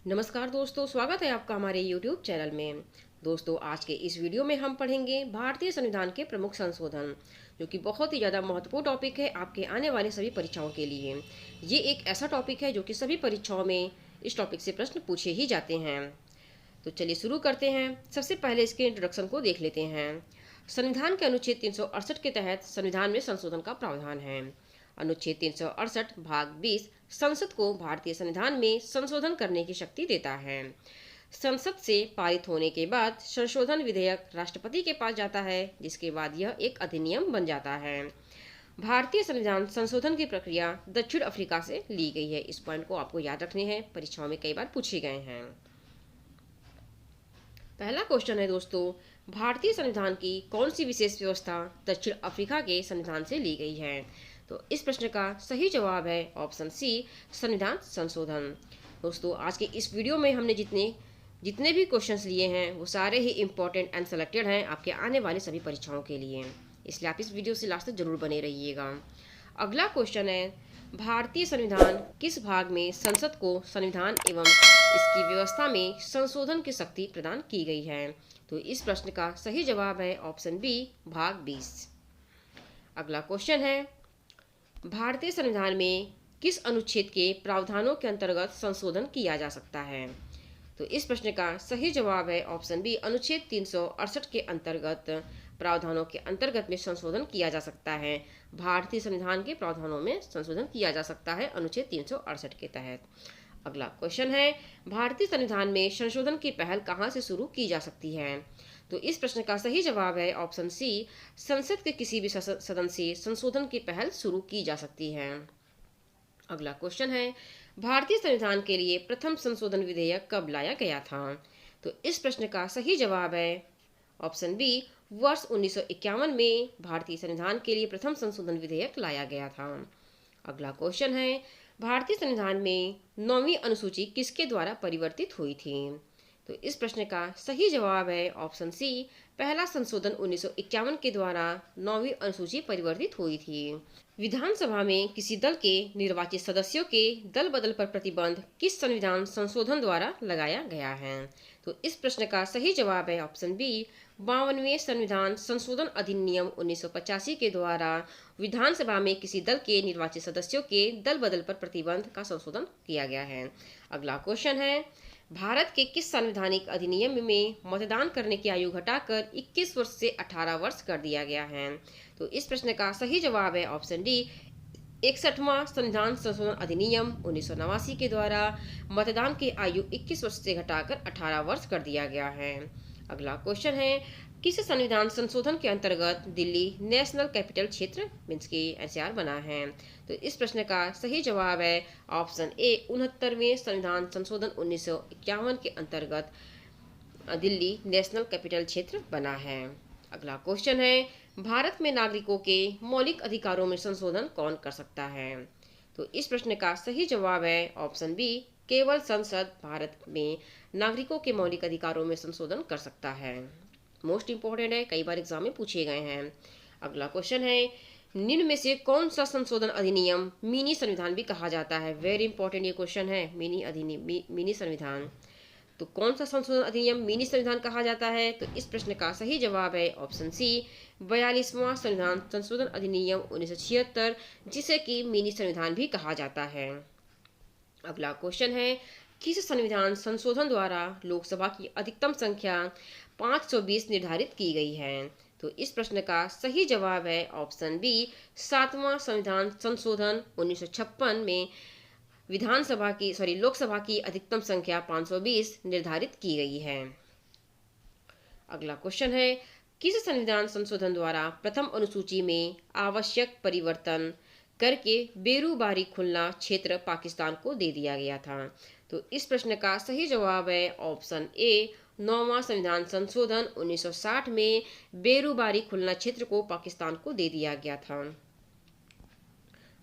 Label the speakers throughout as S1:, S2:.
S1: नमस्कार दोस्तों, स्वागत है आपका हमारे YouTube चैनल में। दोस्तों, आज के इस वीडियो में हम पढ़ेंगे भारतीय संविधान के प्रमुख संशोधन, जो कि बहुत ही ज़्यादा महत्वपूर्ण टॉपिक है आपके आने वाले सभी परीक्षाओं के लिए। ये एक ऐसा टॉपिक है जो कि सभी परीक्षाओं में इस टॉपिक से प्रश्न पूछे ही जाते हैं। तो चलिए शुरू करते हैं। सबसे पहले इसके इंट्रोडक्शन को देख लेते हैं। संविधान के अनुच्छेद 368 के तहत संविधान में संशोधन का प्रावधान है। अनुच्छेद 368 भाग 20 संसद को भारतीय संविधान में संशोधन करने की शक्ति देता है। संसद से पारित होने के बाद संशोधन विधेयक राष्ट्रपति के पास जाता है, जिसके बाद यह एक अधिनियम बन जाता है। भारतीय संविधान संशोधन की प्रक्रिया दक्षिण अफ्रीका से ली गई है। इस पॉइंट को आपको याद रखने हैं, परीक्षाओं में कई बार पूछे गए हैं। पहला क्वेश्चन है दोस्तों, भारतीय संविधान की कौन सी विशेष व्यवस्था दक्षिण अफ्रीका के संविधान से ली गई है? तो इस प्रश्न का सही जवाब है ऑप्शन सी, संविधान संशोधन। दोस्तों, आज के इस वीडियो में हमने जितने भी क्वेश्चंस लिए हैं वो सारे ही इंपॉर्टेंट एंड सेलेक्टेड हैं आपके आने वाले सभी परीक्षाओं के लिए, इसलिए आप इस वीडियो से लास्ट तक जरूर बने रहिएगा। अगला क्वेश्चन है, भारतीय संविधान किस भाग में संसद को संविधान एवं इसकी व्यवस्था में संशोधन की शक्ति प्रदान की गई है? तो इस प्रश्न का सही जवाब है ऑप्शन बी, भाग 20। अगला क्वेश्चन है, भारतीय संविधान में किस अनुच्छेद के प्रावधानों के अंतर्गत संशोधन किया जा सकता है? तो इस प्रश्न का सही जवाब है ऑप्शन बी, अनुच्छेद 368 के अंतर्गत प्रावधानों के अंतर्गत में संशोधन किया जा सकता है। भारतीय संविधान के प्रावधानों में संशोधन किया जा सकता है अनुच्छेद 368 के तहत। अगला क्वेश्चन है, भारतीय संविधान में संशोधन की पहल कहाँ से शुरू की जा सकती है? तो इस प्रश्न का सही जवाब है ऑप्शन सी, संसद के किसी भी सदन से संशोधन की पहल शुरू की जा सकती है। अगला क्वेश्चन है, भारतीय संविधान के लिए प्रथम संशोधन विधेयक कब लाया गया था? तो इस प्रश्न का सही जवाब है ऑप्शन बी, वर्ष 1951 में भारतीय संविधान के लिए प्रथम संशोधन विधेयक लाया गया था। अगला क्वेश्चन है, भारतीय संविधान में 9वीं अनुसूची किसके द्वारा परिवर्तित हुई थी? तो इस प्रश्न का सही जवाब है ऑप्शन सी, पहला संशोधन 1951 के द्वारा 9वीं अनुसूची परिवर्तित हुई थी। विधानसभा में किसी दल के निर्वाचित सदस्यों के दल बदल पर प्रतिबंध किस संविधान संशोधन द्वारा लगाया गया है? तो इस प्रश्न का सही जवाब है ऑप्शन बी, 52वें संविधान संशोधन अधिनियम 1985 के द्वारा विधानसभा में किसी दल के निर्वाचित सदस्यों के दल बदल पर प्रतिबंध का संशोधन किया गया है। अगला क्वेश्चन है, भारत के किस संवैधानिक अधिनियम में मतदान करने की आयु घटाकर 21 वर्ष से 18 वर्ष कर दिया गया है? तो इस प्रश्न का सही जवाब है ऑप्शन डी, 61वां संविधान संशोधन अधिनियम 1989 के द्वारा मतदान की आयु 21 वर्ष से घटाकर 18 वर्ष कर दिया गया है। अगला क्वेश्चन है, किस संविधान संशोधन के अंतर्गत दिल्ली नेशनल कैपिटल क्षेत्र मीन्स की एनसीआर बना है? तो इस प्रश्न का सही जवाब है ऑप्शन ए, 69वें संविधान संशोधन 1951 के अंतर्गत दिल्ली नेशनल कैपिटल क्षेत्र बना है। अगला क्वेश्चन है, भारत में नागरिकों के मौलिक अधिकारों में संशोधन कौन कर सकता है? तो इस प्रश्न का सही जवाब है ऑप्शन बी, केवल संसद भारत में नागरिकों के मौलिक अधिकारों में संशोधन कर सकता है। मोस्ट इंपॉर्टेंट है, कई बार एग्जाम में पूछे गए हैं। अगला क्वेश्चन है, निम्न में से कौन सा संशोधन अधिनियम मिनी संविधान भी कहा जाता है? वेरी इंपॉर्टेंट ये क्वेश्चन है, मिनी संविधान। तो कौन सा संशोधन अधिनियम मिनी संविधान कहा जाता है? तो इस प्रश्न का सही जवाब है ऑप्शन सी, 42वां संविधान संशोधन अधिनियम 1976, जिसे कि मिनी संविधान भी कहा जाता है। अगला क्वेश्चन है, किस संविधान संशोधन द्वारा लोकसभा की अधिकतम संख्या 520 निर्धारित की गई है? तो इस प्रश्न का सही जवाब है ऑप्शन बी, 7वां संविधान संशोधन 1956 में लोकसभा की अधिकतम संख्या 520 निर्धारित की गई है। अगला क्वेश्चन है, किस संविधान संशोधन द्वारा प्रथम अनुसूची में आवश्यक परिवर्तन करके बेरूबारी खुलना क्षेत्र पाकिस्तान को दे दिया गया था? तो इस प्रश्न का सही जवाब है ऑप्शन ए, 9वां संविधान संशोधन 1960 में बेरूबारी खुलना क्षेत्र को पाकिस्तान को दे दिया गया था।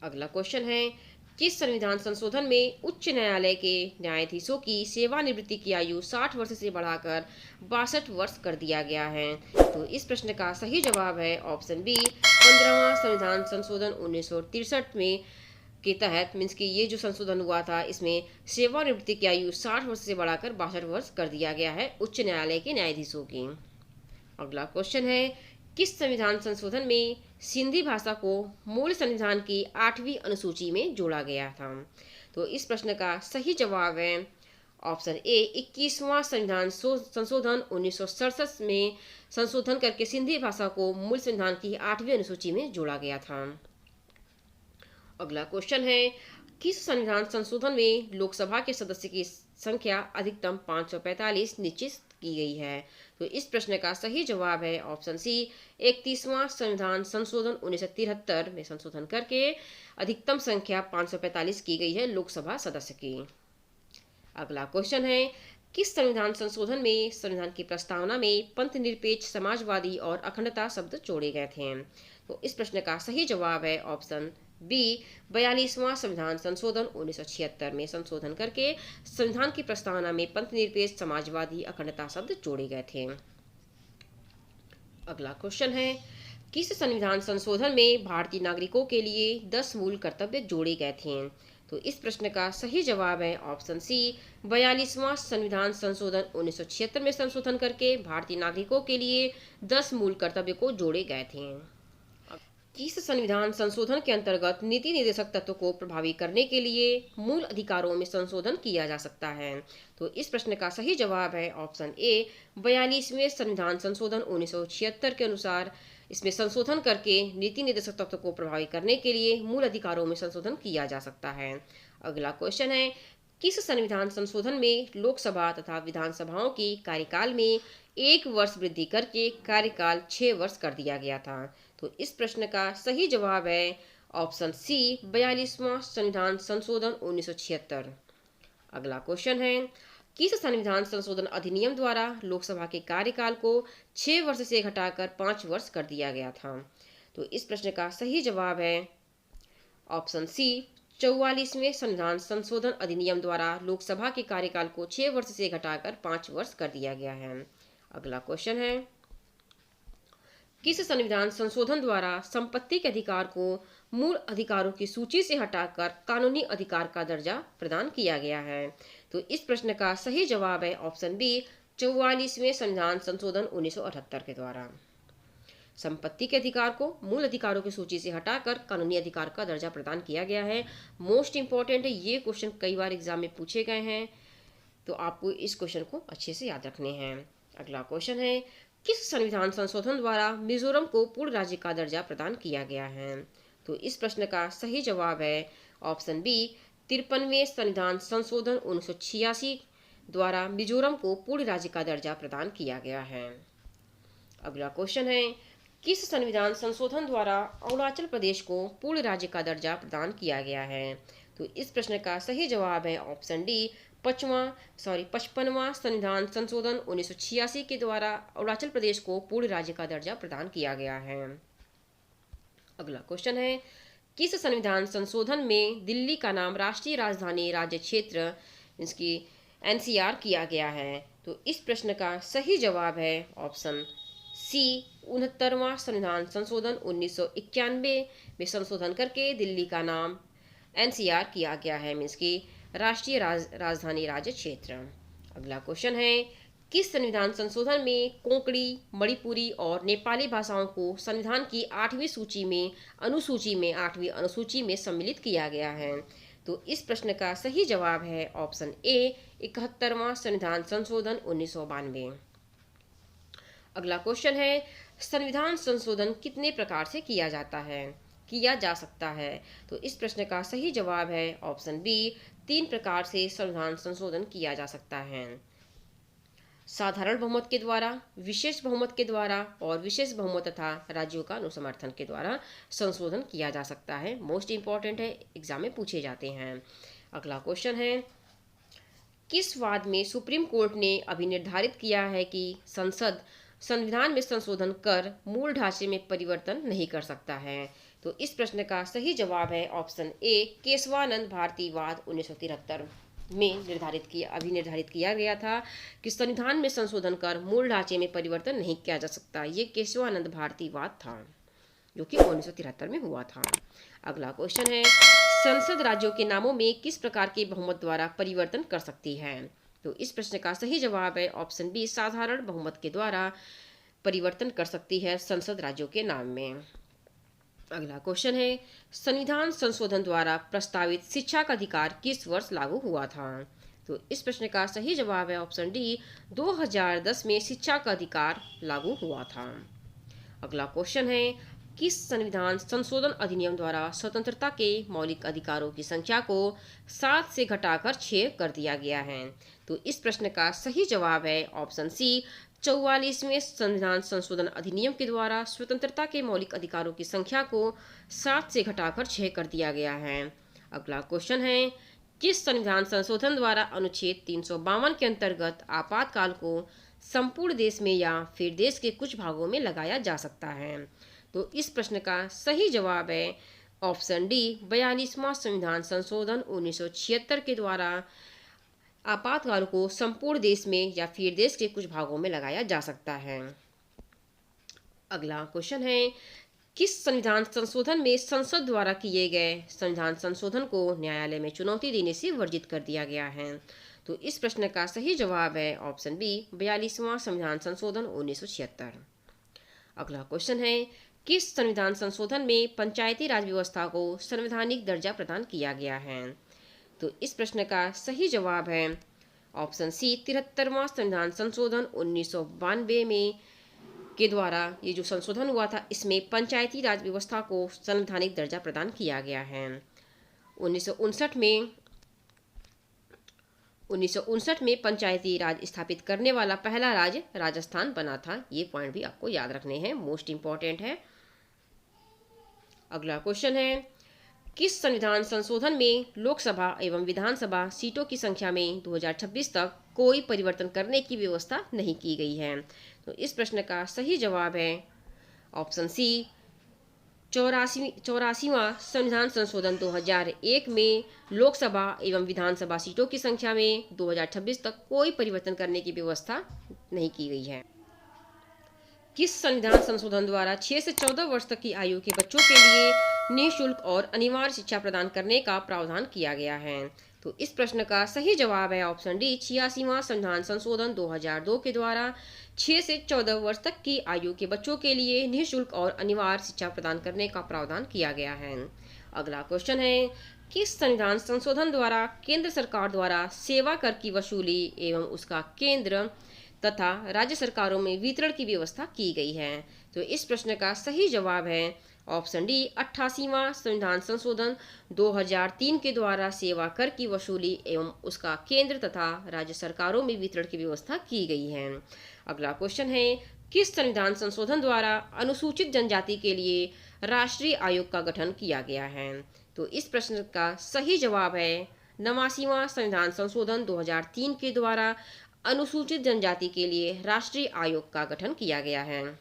S1: अगला क्वेश्चन है, किस संविधान संशोधन में उच्च न्यायालय के न्यायाधीशों की सेवानिवृत्ति की आयु 60 वर्ष से बढ़ाकर 62 वर्ष कर दिया गया है? तो इस प्रश्न का सही जवाब है ऑप्शन बी, 15वां संविधान संशोधन 1963 में के तहत मीन्स कि ये जो संशोधन हुआ था, इसमें सेवानिवृत्ति की आयु 60 वर्ष से बढ़ाकर 62 वर्ष कर दिया गया है उच्च न्यायालय के न्यायाधीशों की। अगला क्वेश्चन है, किस संविधान संशोधन में सिंधी भाषा को मूल संविधान की 8वीं अनुसूची में जोड़ा गया था? तो इस प्रश्न का सही जवाब है ऑप्शन ए 21वां संविधान संशोधन 1967 में संशोधन करके सिंधी भाषा को मूल संविधान की 8वीं अनुसूची में जोड़ा गया था। अगला क्वेश्चन है, किस संविधान संशोधन में लोकसभा के सदस्य की संख्या अधिकतम 545 निश्चित की गई है? तो इस प्रश्न का सही जवाब है ऑप्शन सी 31वां संविधान संशोधन 1973 में संशोधन करके अधिकतम संख्या 545 की गई है लोकसभा सदस्य की। अगला क्वेश्चन है, किस संविधान संशोधन में संविधान की प्रस्तावना में पंथ निरपेक्ष, समाजवादी और अखंडता शब्द जोड़े गए थे? तो इस प्रश्न का सही जवाब है ऑप्शन बी 42वां संविधान संशोधन 1976 में संशोधन करके संविधान की प्रस्तावना में पंथ निरपेक्ष, समाजवादी, अखंडता शब्द जोड़े गए थे। अगला क्वेश्चन है, किस संविधान संशोधन में भारतीय नागरिकों के लिए 10 मूल कर्तव्य जोड़े गए थे? तो इस प्रश्न का सही जवाब है ऑप्शन सी 42वां संविधान संशोधन 1976 में संशोधन करके भारतीय नागरिकों के लिए 10 मूल कर्तव्य को जोड़े गए थे। किस संविधान संशोधन के अंतर्गत नीति निर्देशक तत्व को प्रभावी करने के लिए मूल अधिकारों में संशोधन किया जा सकता है? तो इस प्रश्न का सही जवाब है ऑप्शन ए 42वें संविधान संशोधन 1976 के अनुसार इसमें संशोधन करके नीति निर्देशक तत्व को प्रभावी करने के लिए मूल अधिकारों में संशोधन किया जा सकता है। अगला क्वेश्चन है, किस संविधान संशोधन में लोकसभा तथा विधानसभाओं की कार्यकाल में 1 वर्ष वृद्धि करके कार्यकाल 6 वर्ष कर दिया गया था? तो इस प्रश्न का सही जवाब है ऑप्शन सी 42वां संविधान संशोधन 1976। अगला क्वेश्चन है, किस संविधान संशोधन अधिनियम द्वारा लोकसभा के कार्यकाल को 6 वर्ष से घटाकर 5 वर्ष कर दिया गया था? तो इस प्रश्न का सही जवाब है ऑप्शन सी 44वें संविधान संशोधन अधिनियम द्वारा लोकसभा के कार्यकाल को 6 वर्ष से घटाकर 5 वर्ष कर दिया गया है। अगला क्वेश्चन है, किस संविधान संशोधन द्वारा संपत्ति के अधिकार को मूल अधिकारों की सूची से हटाकर कानूनी अधिकार का दर्जा प्रदान किया गया है? तो इस प्रश्न का सही जवाब है ऑप्शन बी 44वें संविधान संशोधन 1978 के द्वारा संपत्ति के अधिकार को मूल अधिकारों की सूची से हटाकर कानूनी अधिकार का दर्जा प्रदान किया गया है। मोस्ट इंपॉर्टेंट है, ये क्वेश्चन कई बार एग्जाम में पूछे गए हैं, तो आपको इस क्वेश्चन को अच्छे से याद रखने हैं। अगला क्वेश्चन है, किस संविधान संशोधन द्वारा मिजोरम को पूर्ण राज्य का दर्जा प्रदान किया गया है? तो इस प्रश्न का सही जवाब है ऑप्शन बी 53वें संविधान संशोधन 1986 द्वारा मिजोरम को पूर्ण राज्य का दर्जा प्रदान किया गया है। अगला क्वेश्चन है, किस संविधान संशोधन द्वारा अरुणाचल प्रदेश को पूर्ण राज्य का दर्जा प्रदान किया गया है? तो इस प्रश्न का सही जवाब है ऑप्शन डी 55वां संविधान संशोधन 1986 के द्वारा अरुणाचल प्रदेश को पूर्ण राज्य का दर्जा प्रदान किया गया है। अगला क्वेश्चन है, किस संविधान संशोधन में दिल्ली का नाम राष्ट्रीय राजधानी राज्य क्षेत्र इसकी एनसीआर किया गया है? तो इस प्रश्न का सही जवाब है ऑप्शन सी 69वां संविधान संशोधन 1991 में संशोधन करके दिल्ली का नाम एनसीआर किया गया है, मीन्स की राष्ट्रीय राजधानी राज्य क्षेत्र। अगला क्वेश्चन है, किस संविधान संशोधन में कोंकणी, मणिपुरी और नेपाली भाषाओं को संविधान की 8वीं अनुसूची में सम्मिलित किया गया है? तो इस प्रश्न का सही जवाब है ऑप्शन ए 71वां संविधान संशोधन 1992। अगला क्वेश्चन है, संविधान संशोधन कितने प्रकार से किया जा सकता है? तो इस प्रश्न का सही जवाब है ऑप्शन बी 3 प्रकार से संविधान संशोधन किया जा सकता है। साधारण बहुमत के द्वारा, विशेष बहुमत के द्वारा और विशेष बहुमत तथा राज्यों का अनुसमर्थन के द्वारा संशोधन किया जा सकता है। मोस्ट इंपॉर्टेंट है, एग्जाम में पूछे जाते हैं। अगला क्वेश्चन है, किस वाद में सुप्रीम कोर्ट ने अभी निर्धारित किया है कि संसद संविधान में संशोधन कर मूल ढांचे में परिवर्तन नहीं कर सकता है? तो इस प्रश्न का सही जवाब है ऑप्शन ए केशवानंद भारती वाद 1973 में निर्धारित किया गया था कि संविधान में संशोधन कर मूल ढांचे में परिवर्तन नहीं किया जा सकता। ये केशवानंद भारती वाद था जो कि 1973 में हुआ था। अगला क्वेश्चन है, संसद राज्यों के नामों में किस प्रकार के बहुमत द्वारा परिवर्तन कर सकती है? तो इस प्रश्न का सही जवाब है ऑप्शन बी, साधारण बहुमत के द्वारा परिवर्तन कर सकती है संसद राज्यों के नाम में। अगला क्वेश्चन है, संविधान संशोधन द्वारा प्रस्तावित शिक्षा का अधिकार किस वर्ष लागू हुआ था? तो इस प्रश्न का सही जवाब है ऑप्शन डी, 2010 में शिक्षा का अधिकार लागू हुआ था। अगला क्वेश्चन है, किस संविधान संशोधन अधिनियम द्वारा स्वतंत्रता के मौलिक अधिकारों की संख्या को 7 से घटाकर 6 कर दिया गया है? तो इस प्रश्न का सही जवाब है ऑप्शन सी, 44वें संविधान संशोधन अधिनियम के द्वारा स्वतंत्रता के मौलिक अधिकारों की संख्या को 7 से घटाकर 6 कर दिया गया है। अगला क्वेश्चन है, किस संविधान संशोधन द्वारा अनुच्छेद 352 के अंतर्गत आपातकाल को संपूर्ण देश में या फिर देश के कुछ भागों में लगाया जा सकता है? तो इस प्रश्न का सही जवाब है ऑप्शन डी, 42वां संविधान संशोधन 1976 के द्वारा आपातकाल को संपूर्ण देश में या फिर देश के कुछ भागों में लगाया जा सकता है। अगला क्वेश्चन है, किस संविधान संशोधन में संसद द्वारा किए गए संविधान संशोधन को न्यायालय में चुनौती देने से वर्जित कर दिया गया है? तो इस प्रश्न का सही जवाब है ऑप्शन बी, 42वां संविधान संशोधन 1976। अगला क्वेश्चन है, किस संविधान संशोधन में पंचायती राज व्यवस्था को संवैधानिक दर्जा प्रदान किया गया है? तो इस प्रश्न का सही जवाब है ऑप्शन सी, 73वां संविधान संशोधन 1992 में के द्वारा ये जो संशोधन हुआ था, इसमें पंचायती राज व्यवस्था को संवैधानिक दर्जा प्रदान किया गया है। 1959 में पंचायती राज स्थापित करने वाला पहला राज्य राजस्थान बना था। ये पॉइंट भी आपको याद रखने हैं, मोस्ट इंपॉर्टेंट है। अगला क्वेश्चन है, किस संविधान संशोधन में लोकसभा एवं विधानसभा सीटों की संख्या में 2026 तक कोई परिवर्तन करने की व्यवस्था नहीं की गई है? तो इस प्रश्न का सही जवाब है ऑप्शन सी, 84वां संविधान संशोधन 2001 में लोकसभा एवं विधानसभा सीटों की संख्या में 2026 तक कोई परिवर्तन करने की व्यवस्था नहीं की गई है। किस संविधान संशोधन द्वारा 6 से 14 वर्ष तक की आयु के बच्चों के लिए निःशुल्क और अनिवार्य शिक्षा प्रदान करने का प्रावधान किया गया है? तो इस प्रश्न का सही जवाब है ऑप्शन डी, 86वां संविधान संशोधन 2002 के द्वारा 6 से 14 वर्ष तक की आयु के बच्चों के लिए निःशुल्क और अनिवार्य शिक्षा प्रदान करने का प्रावधान किया गया है। अगला क्वेश्चन है, किस संविधान संशोधन द्वारा केंद्र सरकार द्वारा सेवा कर की वसूली एवं उसका केंद्र तथा राज्य सरकारों में वितरण की व्यवस्था की गई है? तो इस प्रश्न का सही जवाब है ऑप्शन डी, 88वां संविधान संशोधन 2003 के द्वारा सेवा कर की वसूली एवं उसका केंद्र तथा राज्य सरकारों में वितरण की व्यवस्था की गई है। अगला क्वेश्चन है, किस संविधान संशोधन द्वारा अनुसूचित जनजाति के लिए राष्ट्रीय आयोग का गठन किया गया है? तो इस प्रश्न का सही जवाब है 89वां संविधान संशोधन 2003 के द्वारा अनुसूचित जनजाति के लिए राष्ट्रीय आयोग का गठन किया गया है।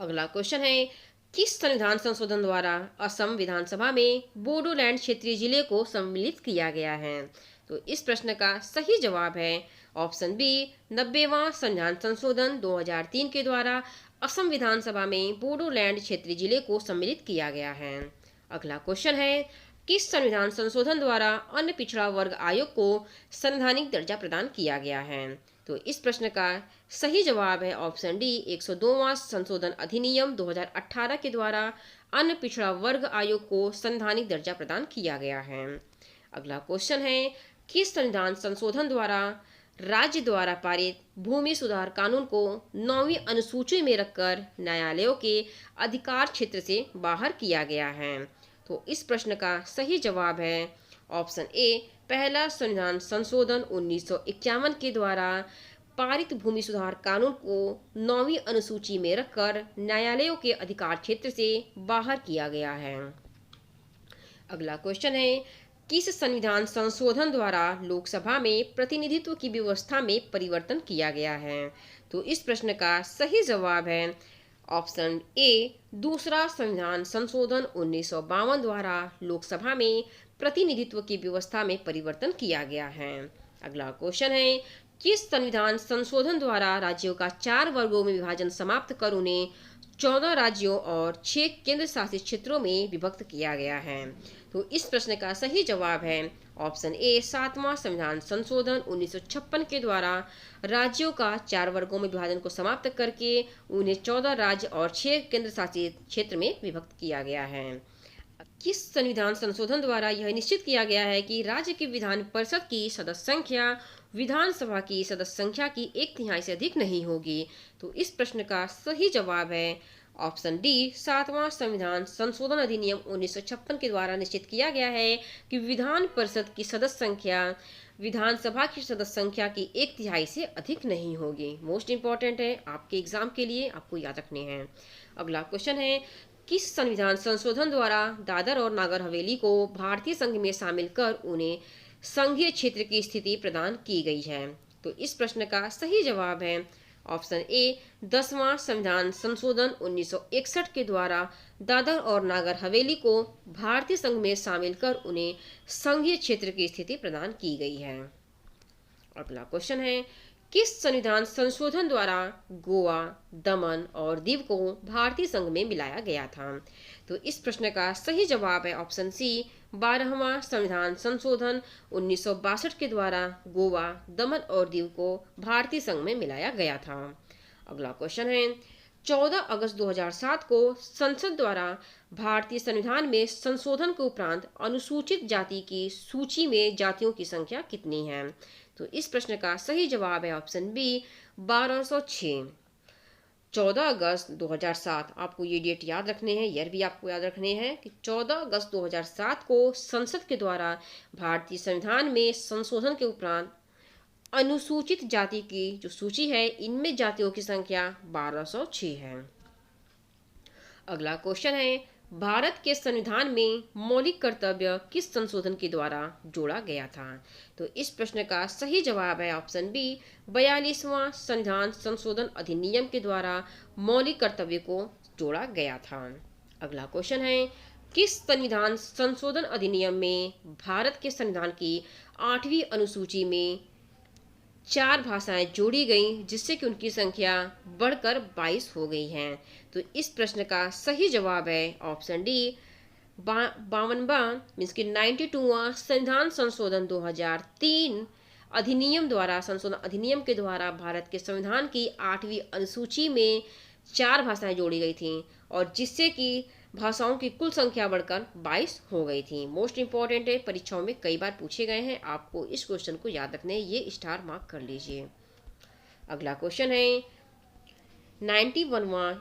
S1: अगला क्वेश्चन है, किस संविधान संशोधन द्वारा असम विधानसभा में बोडोलैंड क्षेत्रीय जिले को सम्मिलित किया गया है? तो इस प्रश्न का सही जवाब है ऑप्शन बी, 90वां संविधान संशोधन 2003 के द्वारा असम विधानसभा में बोडोलैंड क्षेत्रीय जिले को सम्मिलित किया गया है। अगला क्वेश्चन है, किस संविधान संशोधन द्वारा अन्य पिछड़ा वर्ग आयोग को संवैधानिक दर्जा प्रदान किया गया है? तो इस प्रश्न का सही जवाब है ऑप्शन डी, 102वां संशोधन अधिनियम 2018 के द्वारा अन्य पिछड़ा वर्ग आयोग को संवैधानिक दर्जा प्रदान किया गया है। अगला क्वेश्चन है, किस संविधान संशोधन द्वारा राज्य द्वारा पारित भूमि सुधार कानून को 9वीं अनुसूची में रखकर न्यायालयों के अधिकार क्षेत्र से बाहर किया गया है? तो इस प्रश्न का सही जवाब है ऑप्शन ए, पहला संविधान संशोधन 1951 के द्वारा पारित भूमि सुधार कानून को 9वीं अनुसूची में रखकर न्यायालयों के अधिकार क्षेत्र से बाहर किया गया है। अगला क्वेश्चन है, किस संविधान संशोधन द्वारा लोकसभा में प्रतिनिधित्व की व्यवस्था में परिवर्तन किया गया है? तो इस प्रश्न का सही जवाब है ऑप्शन ए, दूसरा संविधान संशोधन 1952 द्वारा लोकसभा में प्रतिनिधित्व की व्यवस्था में परिवर्तन किया गया है। अगला क्वेश्चन है, किस संविधान संशोधन द्वारा राज्यों का 4 वर्गों में विभाजन समाप्त कर उन्हें 14 राज्यों और 6 केंद्र शासित क्षेत्रों में विभक्त किया गया है। तो इस प्रश्न का सही जवाब है ऑप्शन ए, 7वां संविधान संशोधन 1956 के द्वारा राज्यों का 4 वर्गों में विभाजन को समाप्त करके उन्हें 14 राज्य और 6 केंद्र शासित क्षेत्र में विभक्त किया गया है। किस संविधान संशोधन द्वारा यह निश्चित किया गया है कि राज्य की विधान परिषद की सदस्य संख्या विधानसभा की सदस्य संख्या की 1/3 से अधिक नहीं होगी? तो इस प्रश्न का सही जवाब है ऑप्शन डी, 7वां संविधान संशोधन अधिनियम 1956 के द्वारा निश्चित किया गया है कि विधान परिषद की सदस्य संख्या विधानसभा की सदस्य संख्या की 1/3 से अधिक नहीं होगी। मोस्ट इंपॉर्टेंट है, आपके एग्जाम के लिए आपको याद रखने हैं। अगला क्वेश्चन है, किस संविधान संशोधन द्वारा दादर और नागर हवेली को भारतीय संघ में शामिल कर उन्हें संघीय क्षेत्र की स्थिति प्रदान की गई है? तो इस प्रश्न का सही जवाब है ऑप्शन ए, 10वां संविधान संशोधन 1961 के द्वारा दादर और नागर हवेली को भारतीय संघ में शामिल कर उन्हें संघीय क्षेत्र की स्थिति प्रदान की गई है। अगला क्वेश्चन है, किस संविधान संशोधन द्वारा गोवा, दमन और दीव को भारतीय संघ में मिलाया गया था? तो इस प्रश्न का सही जवाब है ऑप्शन सी, 12वां संविधान संशोधन 1962 के द्वारा गोवा, दमन और दीव को भारतीय संघ में मिलाया गया था। अगला क्वेश्चन है, 14 अगस्त 2007 को संसद द्वारा भारतीय संविधान में संशोधन के उपरांत अनुसूचित जाति की सूची में जातियों की संख्या कितनी है? तो इस प्रश्न का सही जवाब है ऑप्शन बी, 1206। 14 अगस्त 2007, आपको ये डेट याद रखने हैं, ईयर भी आपको याद रखने हैं कि 14 अगस्त 2007 को संसद के द्वारा भारतीय संविधान में संशोधन के उपरांत अनुसूचित जाति की जो सूची है इनमें जातियों की संख्या 1206 है। अगला क्वेश्चन है, भारत के संविधान में मौलिक कर्तव्य किस संशोधन के द्वारा जोड़ा गया था? तो इस प्रश्न का सही जवाब है ऑप्शन बी, 42वां संविधान संशोधन अधिनियम के द्वारा मौलिक कर्तव्य को जोड़ा गया था। अगला क्वेश्चन है, किस संविधान संशोधन अधिनियम में भारत के संविधान की 8वीं अनुसूची में 4 भाषाएं जोड़ी गई जिससे कि उनकी संख्या बढ़कर 22 हो गई है? तो इस प्रश्न का सही जवाब है ऑप्शन डी, 52वां मीन्स की 92वां संविधान संशोधन 2003 अधिनियम द्वारा संशोधन अधिनियम के द्वारा भारत के संविधान की 8वीं अनुसूची में 4 भाषाएं जोड़ी गई थी और जिससे कि भाषाओं की कुल संख्या बढ़कर 22 हो गई थी। मोस्ट इंपॉर्टेंट है, परीक्षाओं में कई बार पूछे गए हैं, आपको इस क्वेश्चन को याद रखने हैं, ये स्टार मार्क कर लीजिए। अगला क्वेश्चन है, 91वां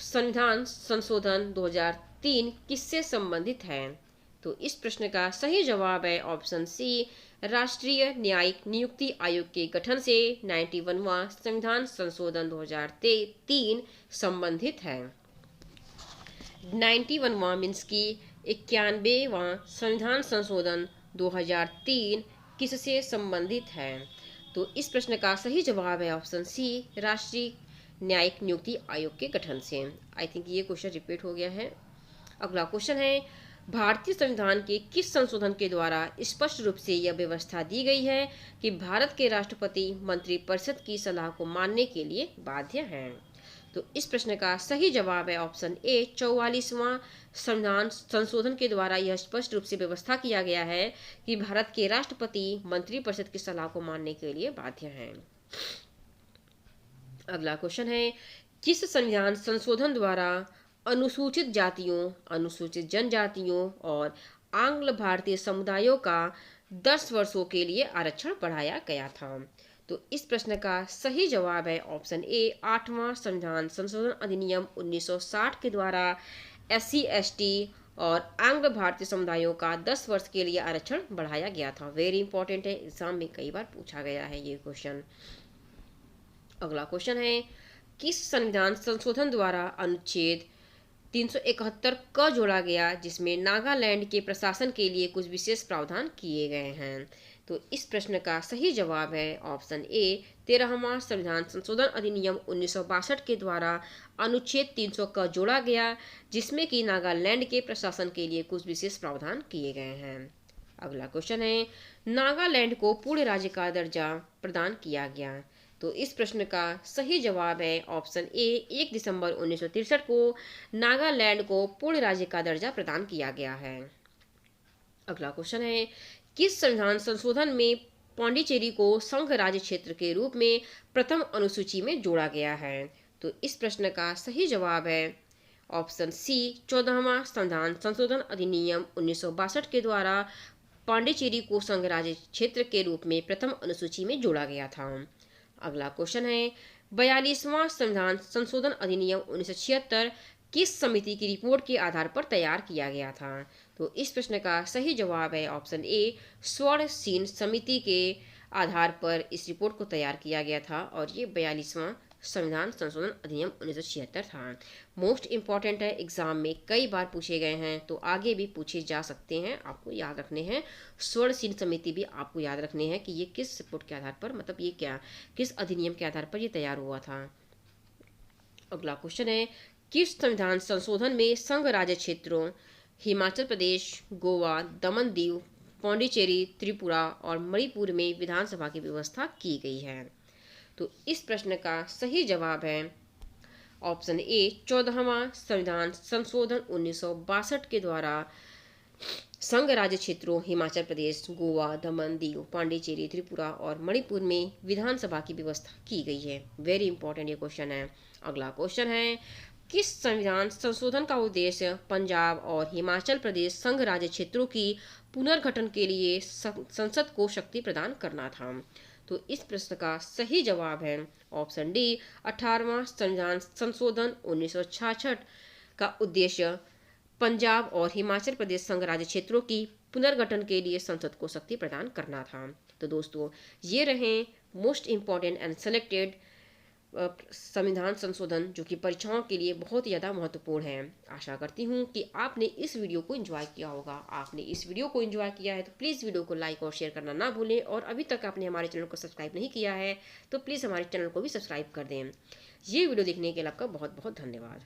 S1: संविधान संशोधन 2003 किससे संबंधित है? तो इस प्रश्न का सही जवाब है ऑप्शन सी, राष्ट्रीय न्यायिक नियुक्ति आयोग के गठन से 91वां संविधान संशोधन 2003 संबंधित है। 91वां मीन्स की 91वां संविधान संशोधन 2003 किससे संबंधित है? तो इस प्रश्न का सही जवाब है ऑप्शन सी, राष्ट्रीय न्यायिक नियुक्ति आयोग के गठन से। आई थिंक ये क्वेश्चन रिपीट हो गया है। अगला क्वेश्चन है, भारतीय संविधान के किस संशोधन के द्वारा स्पष्ट रूप से यह व्यवस्था दी गई है कि भारत के राष्ट्रपति मंत्रिपरिषद की सलाह को मानने के लिए बाध्य हैं? तो इस प्रश्न का सही जवाब है ऑप्शन ए, 44वां संविधान संशोधन के द्वारा यह स्पष्ट रूप से व्यवस्था किया गया है कि भारत के राष्ट्रपति मंत्रिपरिषद की सलाह को मानने के लिए बाध्य हैं। अगला क्वेश्चन है, किस संविधान संशोधन द्वारा अनुसूचित जातियों, अनुसूचित जनजातियों और आंग्ल भारतीय समुदायों का 10 वर्षों के लिए आरक्षण बढ़ाया गया था? तो इस प्रश्न का सही जवाब है ऑप्शन ए, 8वां संविधान संशोधन अधिनियम 1960 के द्वारा SC, ST और आंग्ल भारतीय समुदायों का 10 वर्ष के लिए आरक्षण बढ़ाया गया था। वेरी इंपॉर्टेंट है, एग्जाम में कई बार पूछा गया है ये क्वेश्चन। अगला क्वेश्चन है, किस संविधान संशोधन द्वारा अनुच्छेद 371 क जोड़ा गया जिसमें नागालैंड के प्रशासन के लिए कुछ विशेष प्रावधान किए गए हैं? तो इस प्रश्न का सही जवाब है ऑप्शन ए, 13वां संविधान संशोधन अधिनियम 1962 के द्वारा अनुच्छेद 300 क जोड़ा गया जिसमें कि नागालैंड के प्रशासन के लिए कुछ विशेष प्रावधान किए गए हैं। अगला क्वेश्चन है, नागालैंड को पूर्ण राज्य का दर्जा प्रदान किया गया। तो इस प्रश्न का सही जवाब है ऑप्शन ए, 1 दिसंबर 1963 को नागालैंड को पूर्ण राज्य का दर्जा प्रदान किया गया है। अगला क्वेश्चन है, किस संविधान संशोधन में पांडिचेरी को संघ राज्य क्षेत्र के रूप में प्रथम अनुसूची में जोड़ा गया है? तो इस प्रश्न का सही जवाब है ऑप्शन सी, 14वां संविधान संशोधन अधिनियम 1962 के द्वारा पांडिचेरी को संघ राज्य क्षेत्र के रूप में प्रथम अनुसूची में जोड़ा गया था। अगला क्वेश्चन है, 42वां संविधान संशोधन अधिनियम 1976 किस समिति की रिपोर्ट के आधार पर तैयार किया गया था? तो इस प्रश्न का सही जवाब है ऑप्शन ए, स्वर्णसीन समिति के आधार पर इस रिपोर्ट को तैयार किया गया था और ये 42वां संविधान संशोधन अधिनियम 1976 था। मोस्ट इम्पॉर्टेंट है, एग्जाम में कई बार पूछे गए हैं, तो आगे भी पूछे जा सकते हैं, आपको याद रखने हैं। स्वर्णसीन समिति भी आपको याद रखने हैं कि ये किस रिपोर्ट के आधार पर, मतलब ये क्या, किस अधिनियम के आधार पर ये तैयार हुआ था। अगला क्वेश्चन है, किस संविधान संशोधन में संघ राज्य क्षेत्रों हिमाचल प्रदेश, गोवा, दमन दीव, पांडिचेरी, त्रिपुरा और मणिपुर में विधानसभा की व्यवस्था की गई है? तो इस प्रश्न का सही जवाब है ऑप्शन ए, 14वां संविधान संशोधन 1962 के द्वारा संघ राज्य क्षेत्रों हिमाचल प्रदेश, गोवा, दमन दीव, पांडिचेरी, त्रिपुरा और मणिपुर में विधानसभा की व्यवस्था की गई है। वेरी इंपॉर्टेंट ये क्वेश्चन है। अगला क्वेश्चन है, किस संविधान संशोधन का उद्देश्य पंजाब और हिमाचल प्रदेश संघ राज्य क्षेत्रों की पुनर्गठन के लिए संसद को शक्ति प्रदान करना था? तो इस प्रश्न का सही जवाब है ऑप्शन डी, 18वां संविधान संशोधन 1966 का उद्देश्य पंजाब और हिमाचल प्रदेश संघ राज्य क्षेत्रों की पुनर्गठन के लिए संसद को शक्ति प्रदान करना था। तो दोस्तों, ये रहे मोस्ट इम्पॉर्टेंट एंड सेलेक्टेड संविधान संशोधन जो कि परीक्षाओं के लिए बहुत ही ज़्यादा महत्वपूर्ण है। आशा करती हूँ कि आपने इस वीडियो को एंजॉय किया होगा। आपने इस वीडियो को एंजॉय किया है तो प्लीज़ वीडियो को लाइक और शेयर करना ना भूलें, और अभी तक आपने हमारे चैनल को सब्सक्राइब नहीं किया है तो प्लीज़ हमारे चैनल को भी सब्सक्राइब कर दें। ये वीडियो देखने के लिए आपका बहुत बहुत धन्यवाद।